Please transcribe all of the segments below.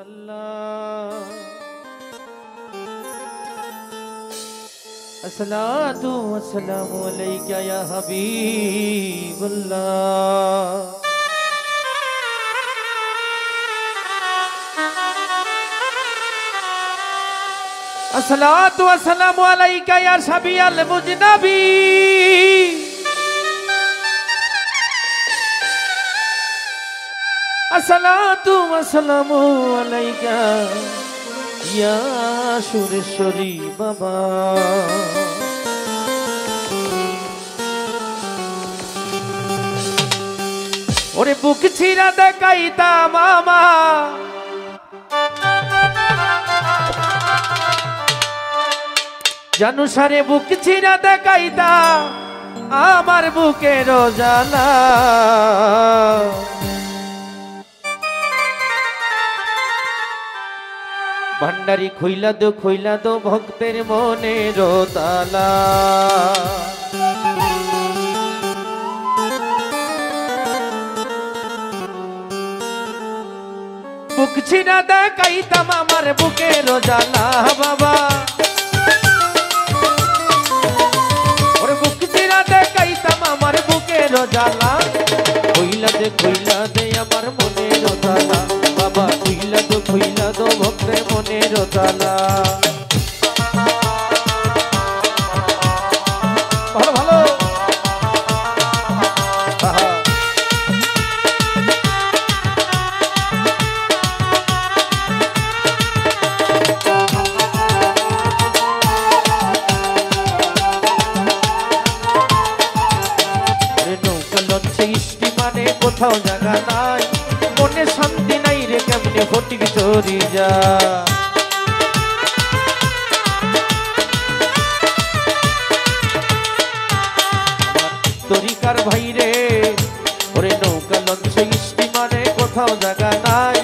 illallah. Assalatu wassalamu alayka ya Habibullah. Assalatu wassalamu alayka ya Shafi'al Mujnabi. Assalatu wassalamu alayka ya Sureshwari Baba. Ore buk chira dekaita mama জানু সারে বুক ছিঁড়া দেখাইতা আমার বুকের জ্বালা ভান্ডারি খুইলা দো ভক্তের মনের তালা বুক ছিঁড়া দেখাইতাম আমার বুকের জ্বালা বাবা আমার বুকের জ্বালা কইলা দে আমার মনের জ্বালা বাবা কইলা দো ভক্তের মনের জ্বালা ভালো ভালো কোথাও জায়গা নাই মনে শান্তি নাই রে কেমনে ফটিক চরি যা তরিকার ভাই রে ওরে নৌকা লঞ্চে স্টিমারে কোথাও জায়গা নাই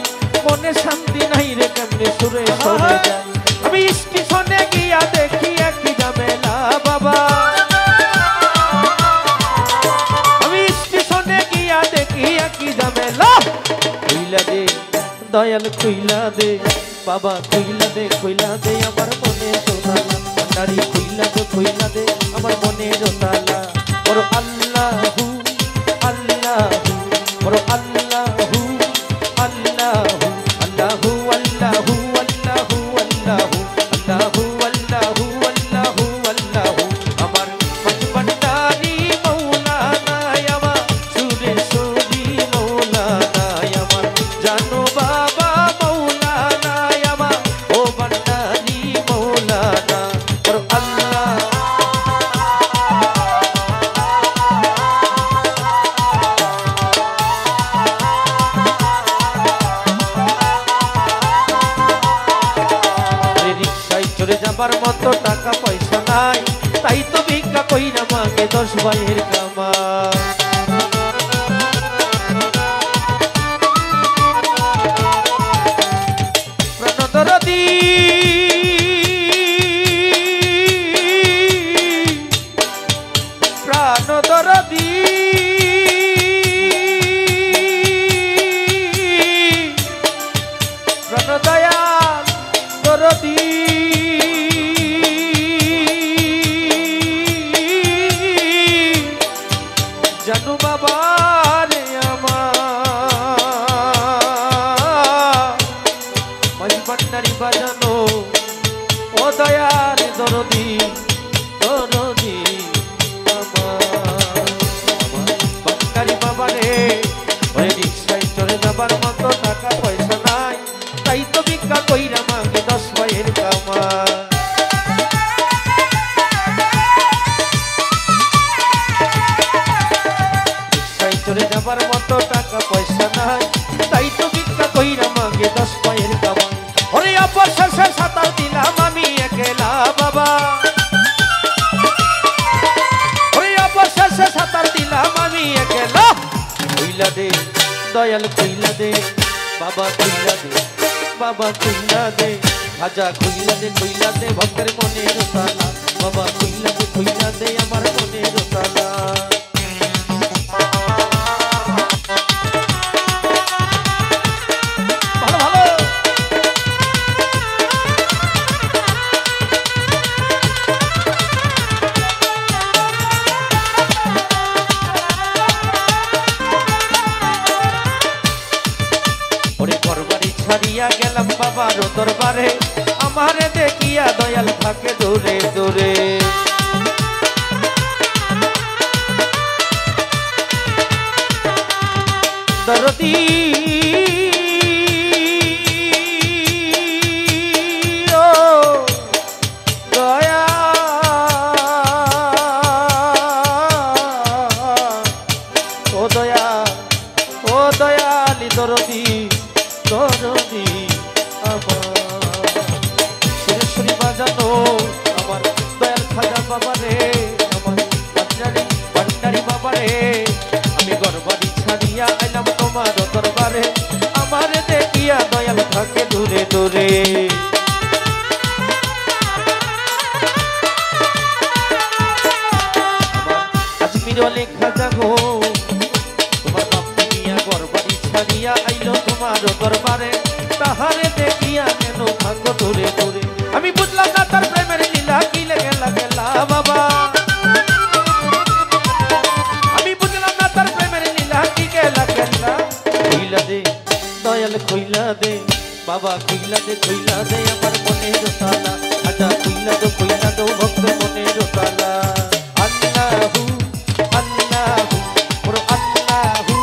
মনে শান্তি নাই রে কেমনে সুরে সরে যায় আমি স্টেশনে গিয়া দেখি একই ঝামেলা বাবা দয়াল কইলা দে বাবা কইলা দে আমার মনে জোতালা ভান্ডারি কইলা দে আমার মনে জোতালা বড় আল্লাহু আল্লাহু বড় আল্লাহু আল্লাহু আল্লাহু আল্লাহু আল্লাহু আল্লাহু আল্লাহু আল্লাহু আল্লাহু আল্লাহু আমার ভান্ডারি মৌলানা আমার সুরেশ্বরী মৌলানা আমার জানো যাবার মতো টাকা পয়সা নাই তাই তো ভিক্ষা কইরা মাকে 10 ভাইয়ের কামা প্রাণদরদি প্রাণদরদি প্রাণদয়াল দরদি জানু বাবা রে আমার মাঝি ভান্ডারি বাজানো ও দয়ার দরদি দরদি আমার ভান্ডারি বাবা রে ওই রিক্সায় চড়ে যাবার মতো টাকা পয়সা নাই তাই তো ভিক্ষা কইরা মাকে 10 ভাইয়ের কামা চলে যাবার মতো টাকা পয়সা নাই তাই তো ভিক্ষা কইরা মাগে 10 ভাইয়ের কামা ওরে অবশেষে সাঁতার দিলাম আমি একলা বাবা ওরে অবশেষে সাঁতার দিলাম আমি একলা কইলা দে দয়াল কইলা দে বাবা কইলা দে ভাজা কইলা দে ভক্তের মনের তালা বাবা কইলা দে আমার মনের তালা ভালো ভালো ওরে ঘরবাড়ি ছাড়িয়া গেলাম বাবার দরবারে আমারে দেখিয়া দয়াল থাকে দূরে দূরে দরদি দরদি দরদি আমার সুরেশ্বরী বাজানো আমার দয়াল খাজা বাবারে আমার ভান্ডারি বাবারে আমি ঘরবাড়ি ছাড়িয়া আইলাম তোমার দরবারে আমার দেখিয়া দয়াল থাকে দূরে দূরে আজমির ওয়ালি খাজা গো ছাড়িয়া আইলো তোমার দরবারে তাহারে দেখিয়া কেন থাকো দূরে দূরে আমি বুঝলাম না তার প্রেমের লীলা কি লেগেলা গেলা বাবা আমি বুঝলাম না তার প্রেমের লীলা কি গেলা গেলা কইলা দে দয়াল কইলা দে বাবা কইলা দে আমার মনের তালা আচ্ছা কইলা দো ভক্ত মনের তালা আল্লাহু আল্লাহু ওর আল্লাহু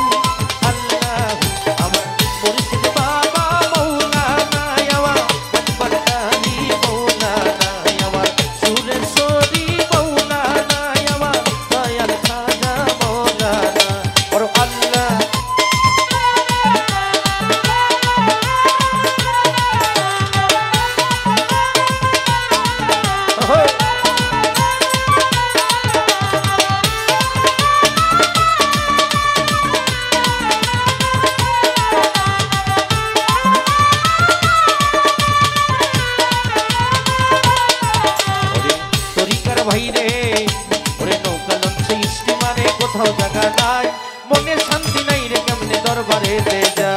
ভাইরে ওরে নৌকা লঞ্চে স্টিমারে কোথাও জায়গা নাই মনে শান্তি নাই রে কেমনে দরবারে যা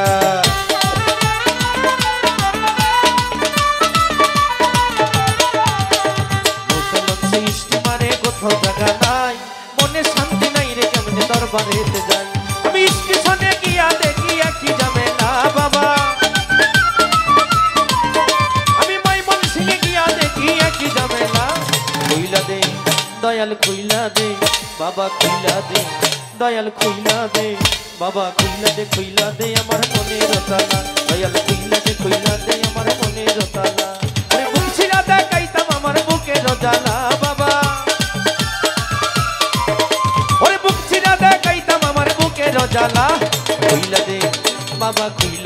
নৌকা লঞ্চে স্টিমারে কোথাও জায়গা নাই মনে শান্তি নাই রে কেমনে দরবারে যাই আমি স্টেশনে গিয়া দেখি কি যাবে না বাবা আমি ময়মনসিংহে গিয়া দেখি কি যাবে না কইলা দে দয়াল কইলা দে বাবা কইলা দে দয়াল কইলা দে বাবা কইলা দে আমার মনের তালা দয়াল কইলা দে আমার মনের তালা আরে বুঝছিলা দেখাইতাম আমার বুকের জ্বালা বাবা ওরে বুঝছিলা দেখাইতাম আমার বুকের জ্বালা কইলা দে বাবা কইলা